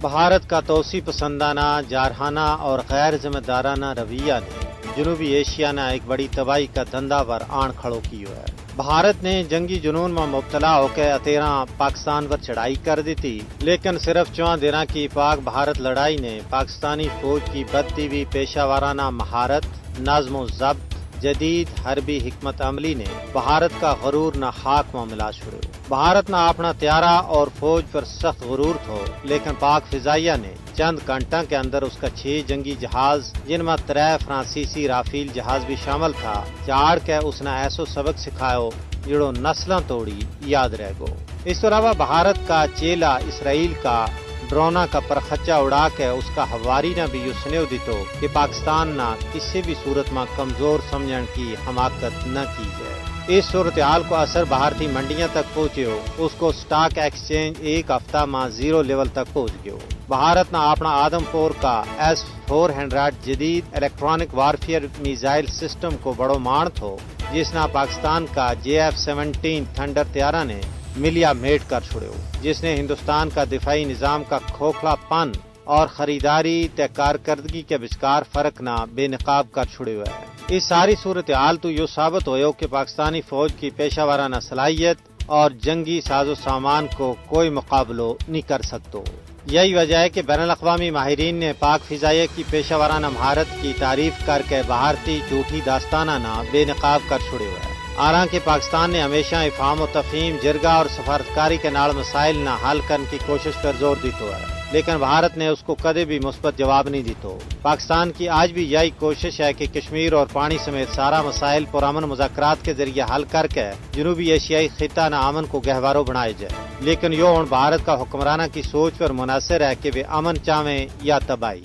بھارت کا توسیع پسندانہ، جارحانہ اور غیر ذمہ دارانہ رویہ نے جنوبی ایشیا نہ ایک بڑی تباہی کا دھندا پر آن کھڑو کیو ہے۔ بھارت نے جنگی جنون میں مبتلا ہو کے اتیراں پاکستان پر چڑھائی کر دی تھی، لیکن صرف 4 دنوں کی پاک بھارت لڑائی نے پاکستانی فوج کی بدتی ہوئی پیشہ ورانہ مہارت، نظم و ضبط، جدید حربی حکمت عملی نے بھارت کا غرور نہ خاک میں ملا چھوڑو۔ بھارت نہ اپنا تیارہ اور فوج پر سخت غرور تھو، لیکن پاک فضائیہ نے چند گھنٹوں کے اندر اس کا 6 جنگی جہاز، جن میں 3 فرانسیسی رافیل جہاز بھی شامل تھا، چاڑ کے اس نے ایسو سبق سکھاؤ جڑو نسلاں توڑی یاد رہ گو۔ اس کے علاوہ بھارت کا چیلا اسرائیل کا ڈرونا کا پرخچہ اڑا کے اس کا ہواری نہ بھی یہ سنیو دیتو کہ پاکستان نہ کسی بھی صورت میں کمزور سمجھن کی حماقت نہ کی جائے۔ اس صورتحال کو اثر بھارتی منڈیاں تک پہنچیو، اس کو سٹاک ایکسچینج ایک ہفتہ میں 0 لیول تک پہنچ گیو۔ بھارت نہ اپنا آدم پور کا S-400 جدید الیکٹرانک وارفیئر میزائل سسٹم کو بڑو مان تھو، جس نہ پاکستان کا JF-17 تھنڈر طیارہ نے ملیا میٹ کر چھوڑو، جس نے ہندوستان کا دفاعی نظام کا کھوکھلا پن اور خریداری تے کارکردگی کے بچکار فرق نہ بے نقاب کر چھوڑو ہے۔ اس ساری صورتحال تو یہ ثابت ہوئے کہ پاکستانی فوج کی پیشہ ورانہ صلاحیت اور جنگی ساز و سامان کو کوئی مقابلہ نہیں کر سکتو۔ یہی وجہ ہے کہ بین الاقوامی ماہرین نے پاک فضائیہ کی پیشہ ورانہ مہارت کی تعریف کر کے بھارتی جھوٹی داستانہ نہ بے نقاب کر چھوڑے ہوئے ہے۔ حالانکہ پاکستان نے ہمیشہ افہام و تفہیم، جرگہ اور سفارتکاری کے نال مسائل نہ حل کرنے کی کوشش پر زور دیتو ہے، لیکن بھارت نے اس کو کدے بھی مثبت جواب نہیں دیتو۔ پاکستان کی آج بھی یہی کوشش ہے کہ کشمیر اور پانی سمیت سارا مسائل پرامن مذاکرات کے ذریعے حل کر کے جنوبی ایشیائی خطہ نہ امن کو گہوارو بنائے جائے، لیکن یہ بھارت کا حکمرانہ کی سوچ پر منحصر ہے کہ وہ امن چاہیں یا تباہی۔